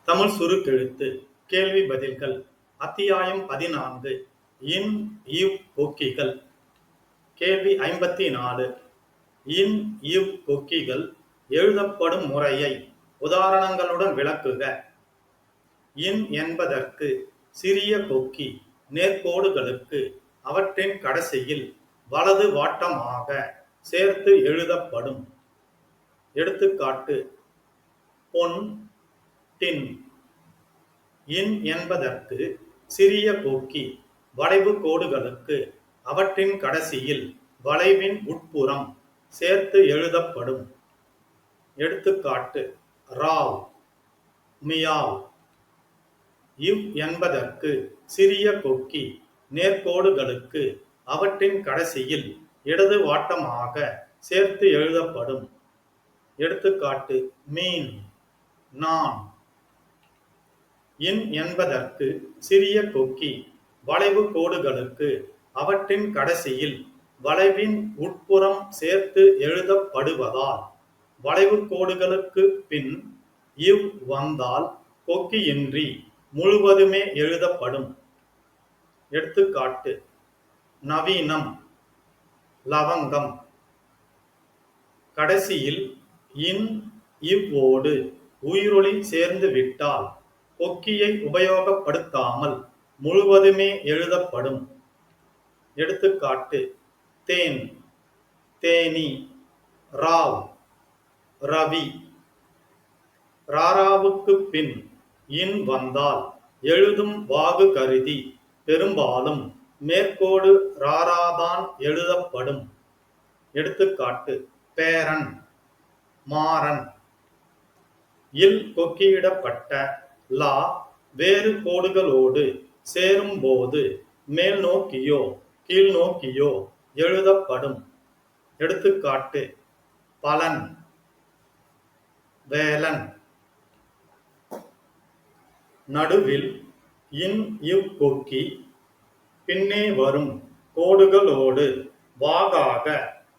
தமிழ் சுருக்கெழுத்து கேள்வி பதில்கள் அத்தியாயம் 14 இன் இவ் கொக்கிகள். கேள்வி 54. இன் இவ் கொக்கிகள் எழுதப்படும் முறையை உதாரணங்களுடன் விளக்குக. இன் என்பதற்கு சிறிய கொக்கி நேர்கோடுகளுக்கு அவற்றின் கடைசியில் வலது வாட்டமாக சேர்த்து எழுதப்படும். எடுத்துக்காட்டு: பொன், டின். இன் என்பதற்கு சிறிய கொக்கி வளைவு கோடுகளுக்கு அவற்றின் கடைசியில் வளைவின் உட்புறம் சேர்த்து எழுதப்படும். எடுத்துக்காட்டு: ராவ், மியாவ். இவ் என்பதற்கு சிறிய கொக்கி நேர்கோடுகளுக்கு அவற்றின் கடைசியில் இடது வாட்டமாக சேர்த்து எழுதப்படும். எடுத்துக்காட்டு: மீன், நான். இன் என்பதற்கு சிறிய கொக்கி வளைவு கோடுகளுக்கு அவற்றின் கடைசியில் வளைவின் உட்புறம் சேர்த்து எழுதப்படுவதால் வளைவு கோடுகளுக்கு பின் இவ் வந்தால் கொக்கியின்றி முழுவதுமே எழுதப்படும். எடுத்துக்காட்டு: நவீனம், லவங்கம். கடைசியில் இன் இவ்வோடு உயிரொலி சேர்ந்து விட்டால் கொக்கியை உபயோகப்படுத்தாமல் முழுவதுமே எழுதப்படும். எடுத்துக்காட்டு: தேன், தேனி, ராவ், ரவி. ராராவுக்கு பின் இன் வந்தால் எழுதும் வாகு கருதி பெரும்பாலும் மேற்கோடு ராராதான் எழுதப்படும். எடுத்துக்காட்டு: பேரன், மாறன். இல் கொக்கியிடப்பட்ட லா வேறு கோடுகளோடு சேரும்போது மேல் நோக்கியோ கீழ் நோக்கியோ எழுதப்படும். எடுத்துக்காட்டு: பலன், வேலன். நடுவில் இன் இவ் கொக்கி பின்னே வரும் கோடுகளோடு வாகாக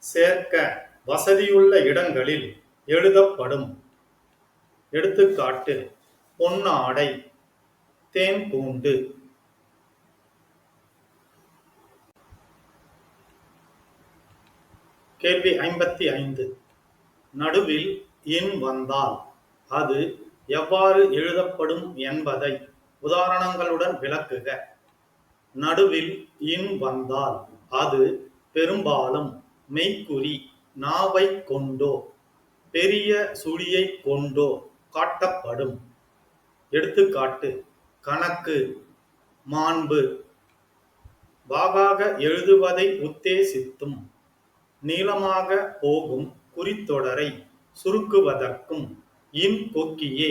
சேர்க்க வசதியுள்ள இடங்களில் எழுதப்படும். எடுத்துக்காட்டு: பொன்னாடை, தேன் கூண்டு. கேள்வி 55. நடுவில் இன் வந்தால் அது எவ்வாறு எழுதப்படும் என்பதை உதாரணங்களுடன் விளக்குக. நடுவில் இன் வந்தால் அது பெரும்பாலும் மெய்க்குறி நாவை கொண்டோ பெரிய சுழியை கொண்டோ காட்டப்படும். எடுத்துக்காட்டு: கணக்கு, மாண்பு. வாகாக எழுதுவதை உத்தேசித்தும் நீளமாக போகும் குறித்தொடரை சுருக்குவதற்கும் இன் கொக்கியே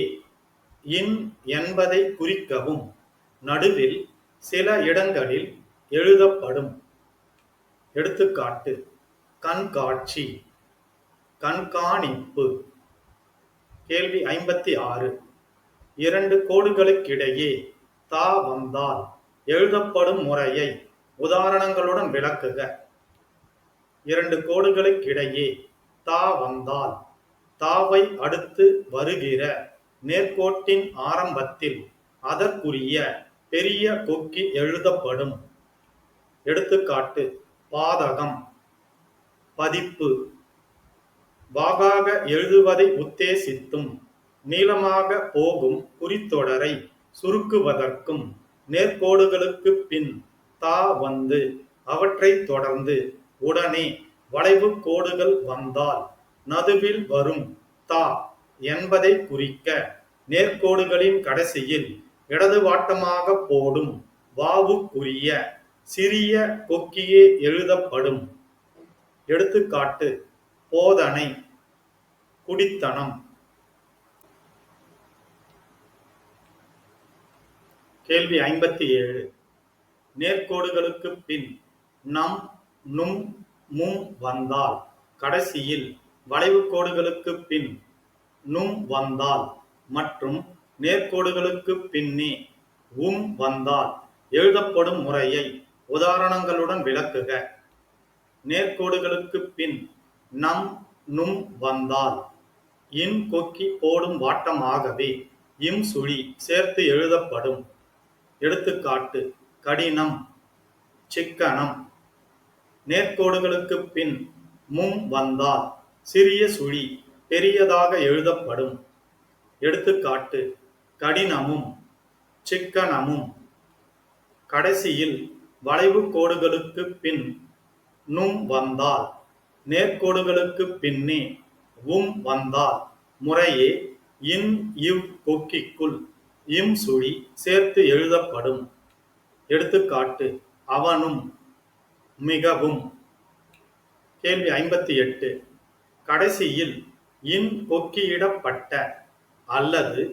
இன் என்பதை குறிக்கவும் நடுவில் சில இடங்களில் எழுதப்படும். எடுத்துக்காட்டு: கண்காட்சி, கண்காணிப்பு. கேள்வி 56. இரண்டு கோடுகளுக்கிடையே தா வந்தால் எழுதப்படும் முறையை உதாரணங்களுடன் விளக்குக. இரண்டு கோடுகளுக்கிடையே தா வந்தால் தாவை அடுத்து வருகிற நேர்கோட்டின் ஆரம்பத்தில் அதற்குரிய பெரிய கொக்கி எழுதப்படும். எடுத்துக்காட்டு: பாதகம், பதிப்பு. வாகாக எழுதுவதை உத்தேசித்தும் நீளமாக போகும் குறித்தொடரை சுருக்குவதற்கும் நேர்கோடுகளுக்கு பின் தா வந்து அவற்றை தொடர்ந்து உடனே வளைவு கோடுகள் வந்தால் நடுவில் வரும் தா என்பதை குறிக்க நேர்கோடுகளின் கடைசியில் இடது வாட்டமாக போடும் வாவுக்குரிய சிறிய கொக்கியே எழுதப்படும். எடுத்துக்காட்டு: போதனை, குடித்தனம். கேள்வி 57. நேர்கோடுகளுக்கு பின் நம், நும், மும் வந்தால் கடைசியில் வளைவு கோடுகளுக்கு பின் நும் வந்தால் மற்றும் நேர்கோடுகளுக்கு பின்னே உம் வந்தால் எழுதப்படும் முறையை உதாரணங்களுடன் விளக்குக. நேர்கோடுகளுக்கு பின் நம், நும் வந்தால் இன் கொக்கி போடும் வாட்டமாகவே இம் சுழி சேர்த்து எழுதப்படும். எடுத்துக்காட்டு கடினம், சிக்கனம். நேர்க்கோடுகளுக்கு பின் மும் வந்தால் சிறிய சுழி பெரியதாக எழுதப்படும். எடுத்துக்காட்டு கடினமும், சிக்கனமும். கடைசியில் வளைவு கோடுகளுக்கு பின் நும் வந்தால், நேர்க்கோடுகளுக்கு பின்னே உம் வந்தால் முறையே இன் இவ் கொக்கிக்குள் இம் சுழி சேர்த்து எழுதப்படும். எடுத்துக்காட்டு அவனும், மிகவும். கேள்வி 58. கடைசியில் இன் கொக்கியிடப்பட்ட அல்லது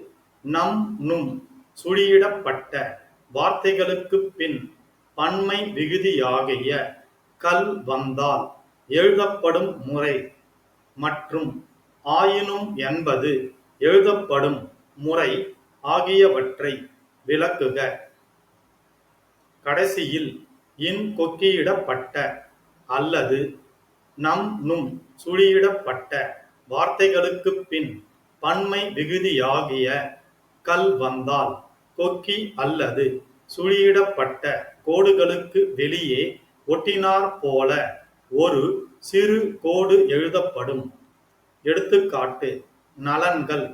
நம் நும் சுழியிடப்பட்ட வார்த்தைகளுக்கு பின் பன்மை விகுதியாகிய கல் வந்தால் எழுதப்படும் முறை மற்றும் ஆயினும் என்பது எழுதப்படும் முறை ஆகியவற்றை விளக்குக. கடைசியில் இன் கொக்கியிடப்பட்ட அல்லது நம் நும் சுழியிடப்பட்ட வார்த்தைகளுக்கு பின் பன்மை விகுதியாகிய கல் வந்தால் கொக்கி அல்லது சுழியிடப்பட்ட கோடுகளுக்கு வெளியே ஒட்டினார் போல ஒரு சிறு கோடு எழுதப்படும். எடுத்துக்காட்டு நலன்கள்,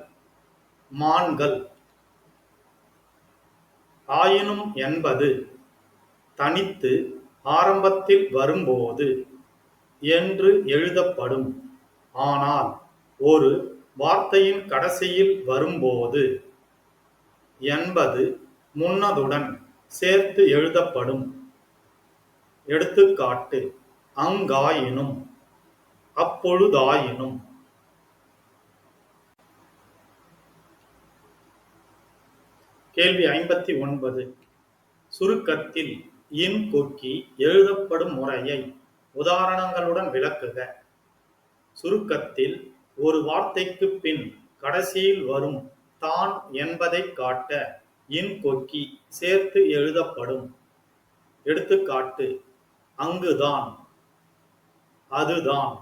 மான்கள். ஆயினும் என்பது தனித்து ஆரம்பத்தில் வரும்போது என்று எழுதப்படும். ஆனால் ஒரு வார்த்தையின் கடைசியில் வரும்போது என்பது முன்னதுடன் சேர்த்து எழுதப்படும். எடுத்துக்காட்டு அங்காயினும், அப்பொழுதாயினும். கேள்வி 59. சுருக்கத்தில் இன் கொக்கி எழுதப்படும் முறையை உதாரணங்களுடன் விளக்குக. சுருக்கத்தில் ஒரு வார்த்தைக்கு பின் கடைசியில் வரும் தான் என்பதை காட்ட இன் கொக்கி சேர்த்து எழுதப்படும். எடுத்துக்காட்டு அங்குதான், அதுதான்.